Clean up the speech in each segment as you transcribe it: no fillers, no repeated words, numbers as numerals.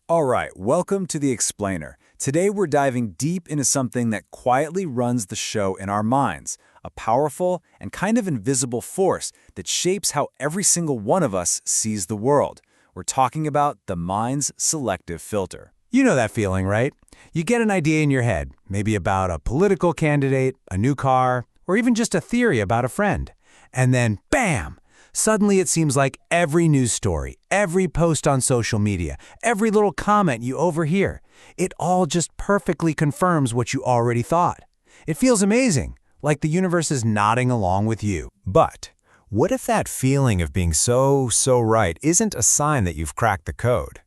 All right, welcome to The Explainer. Today we're diving deep into something that quietly runs the show in our minds, a powerful and kind of invisible force that shapes how every single one of us sees the world. We're talking about the mind's selective filter. You know that feeling, right? You get an idea in your head, maybe about a political candidate, a new car, or even just a theory about a friend. And then, bam! Suddenly it seems like every news story, every post on social media, every little comment you overhear, it all just perfectly confirms what you already thought. It feels amazing, like the universe is nodding along with you. But what if that feeling of being so right isn't a sign that you've cracked the code?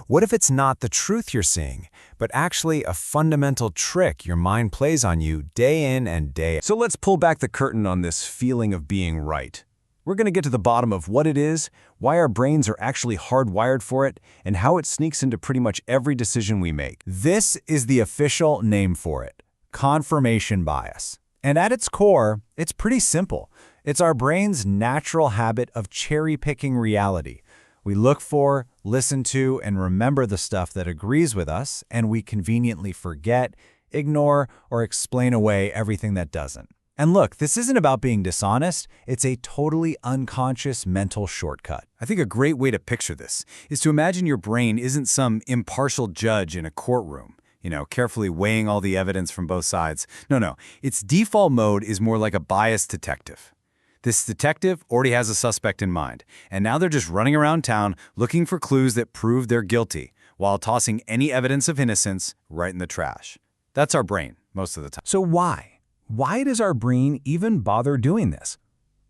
What if it's not the truth you're seeing, but actually a fundamental trick your mind plays on you day in and day out? So let's pull back the curtain on this feeling of being right. We're going to get to the bottom of what it is, why our brains are actually hardwired for it, and how it sneaks into pretty much every decision we make. This is the official name for it, confirmation bias. And at its core, it's pretty simple. It's our brain's natural habit of cherry-picking reality. We look for, listen to, and remember the stuff that agrees with us, and we conveniently forget, ignore, or explain away everything that doesn't. And look, this isn't about being dishonest, it's a totally unconscious mental shortcut. I think a great way to picture this is to imagine your brain isn't some impartial judge in a courtroom, carefully weighing all the evidence from both sides. No, its default mode is more like a biased detective. This detective already has a suspect in mind, and now they're just running around town looking for clues that prove they're guilty, while tossing any evidence of innocence right in the trash. That's our brain, most of the time. So why? Why does our brain even bother doing this?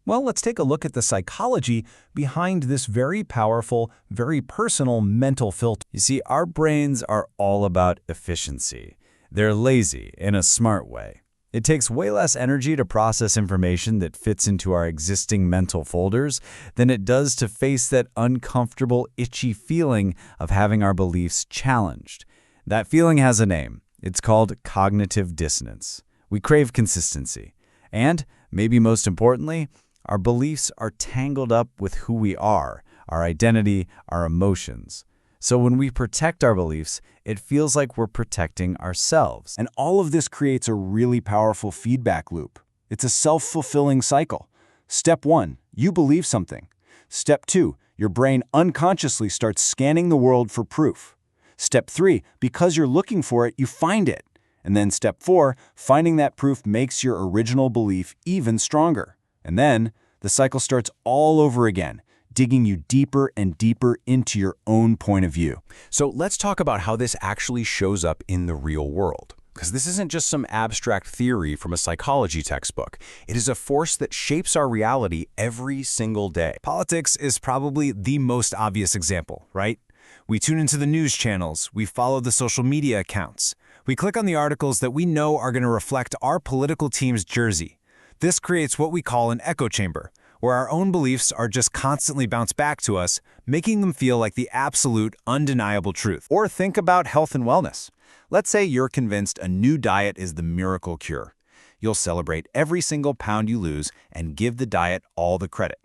Well, let's take a look at the psychology behind this very powerful, very personal mental filter. You see, our brains are all about efficiency. They're lazy in a smart way. It takes way less energy to process information that fits into our existing mental folders than it does to face that uncomfortable, itchy feeling of having our beliefs challenged. That feeling has a name. It's called cognitive dissonance. We crave consistency. And, maybe most importantly, our beliefs are tangled up with who we are, our identity, our emotions. So when we protect our beliefs, it feels like we're protecting ourselves. And all of this creates a really powerful feedback loop. It's a self-fulfilling cycle. Step 1, you believe something. Step 2, your brain unconsciously starts scanning the world for proof. Step 3, because you're looking for it, you find it. And then step 4, finding that proof makes your original belief even stronger. And then the cycle starts all over again, digging you deeper and deeper into your own point of view. So let's talk about how this actually shows up in the real world. Because this isn't just some abstract theory from a psychology textbook. It is a force that shapes our reality every single day. Politics is probably the most obvious example, right? We tune into the news channels, we follow the social media accounts. We click on the articles that we know are going to reflect our political team's jersey. This creates what we call an echo chamber, where our own beliefs are just constantly bounced back to us, making them feel like the absolute, undeniable truth. Or think about health and wellness. Let's say you're convinced a new diet is the miracle cure. You'll celebrate every single pound you lose and give the diet all the credit.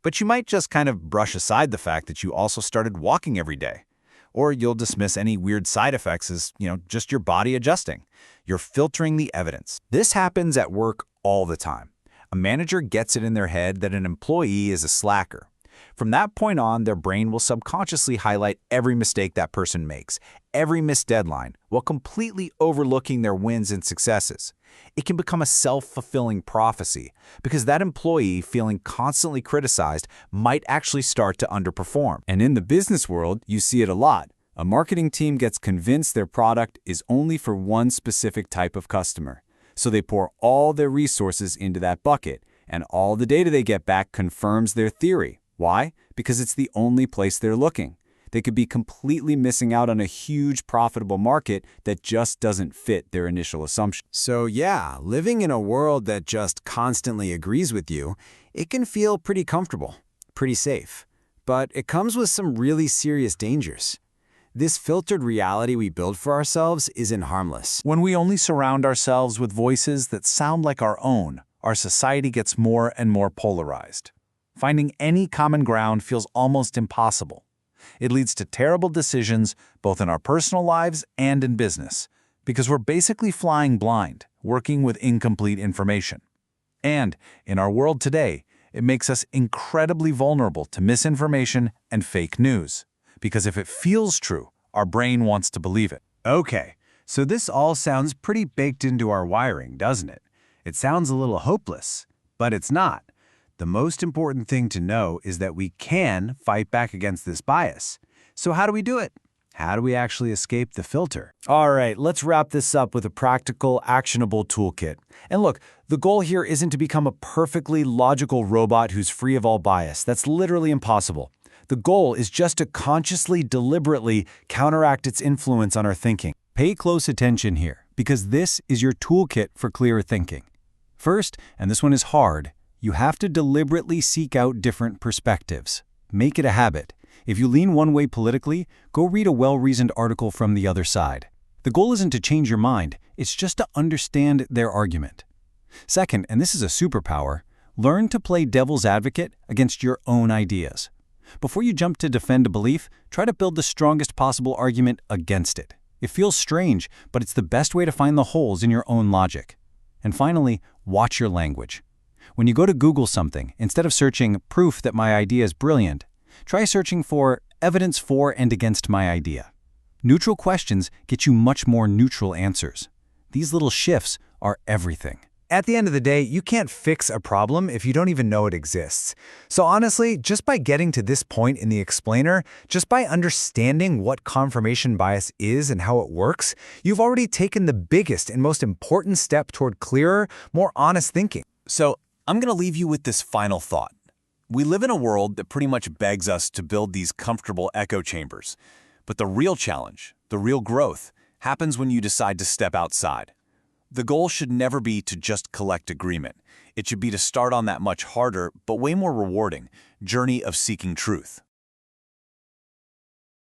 But you might just kind of brush aside the fact that you also started walking every day. Or you'll dismiss any weird side effects as, just your body adjusting. You're filtering the evidence. This happens at work all the time. A manager gets it in their head that an employee is a slacker. From that point on, their brain will subconsciously highlight every mistake that person makes, every missed deadline, while completely overlooking their wins and successes. It can become a self-fulfilling prophecy because that employee feeling constantly criticized might actually start to underperform. And in the business world, you see it a lot. A marketing team gets convinced their product is only for one specific type of customer. So they pour all their resources into that bucket, and all the data they get back confirms their theory. Why? Because it's the only place they're looking. They could be completely missing out on a huge profitable market that just doesn't fit their initial assumption. So yeah, living in a world that just constantly agrees with you, it can feel pretty comfortable, pretty safe. But it comes with some really serious dangers. This filtered reality we build for ourselves isn't harmless. When we only surround ourselves with voices that sound like our own, our society gets more and more polarized. Finding any common ground feels almost impossible. It leads to terrible decisions, both in our personal lives and in business, because we're basically flying blind, working with incomplete information. And in our world today, it makes us incredibly vulnerable to misinformation and fake news, because if it feels true, our brain wants to believe it. Okay, so this all sounds pretty baked into our wiring, doesn't it? It sounds a little hopeless, but it's not. The most important thing to know is that we can fight back against this bias. So how do we do it? How do we actually escape the filter? All right, let's wrap this up with a practical, actionable toolkit. And look, the goal here isn't to become a perfectly logical robot who's free of all bias. That's literally impossible. The goal is just to consciously, deliberately counteract its influence on our thinking. Pay close attention here, because this is your toolkit for clearer thinking. First, and this one is hard, you have to deliberately seek out different perspectives. Make it a habit. If you lean one way politically, go read a well-reasoned article from the other side. The goal isn't to change your mind, it's just to understand their argument. Second, and this is a superpower, learn to play devil's advocate against your own ideas. Before you jump to defend a belief, try to build the strongest possible argument against it. It feels strange, but it's the best way to find the holes in your own logic. And finally, watch your language. When you go to Google something, instead of searching proof that my idea is brilliant, try searching for evidence for and against my idea. Neutral questions get you much more neutral answers. These little shifts are everything. At the end of the day, you can't fix a problem if you don't even know it exists. So honestly, just by getting to this point in the explainer, just by understanding what confirmation bias is and how it works, you've already taken the biggest and most important step toward clearer, more honest thinking. So I'm going to leave you with this final thought. We live in a world that pretty much begs us to build these comfortable echo chambers. But the real challenge, the real growth, happens when you decide to step outside. The goal should never be to just collect agreement. It should be to start on that much harder, but way more rewarding, journey of seeking truth.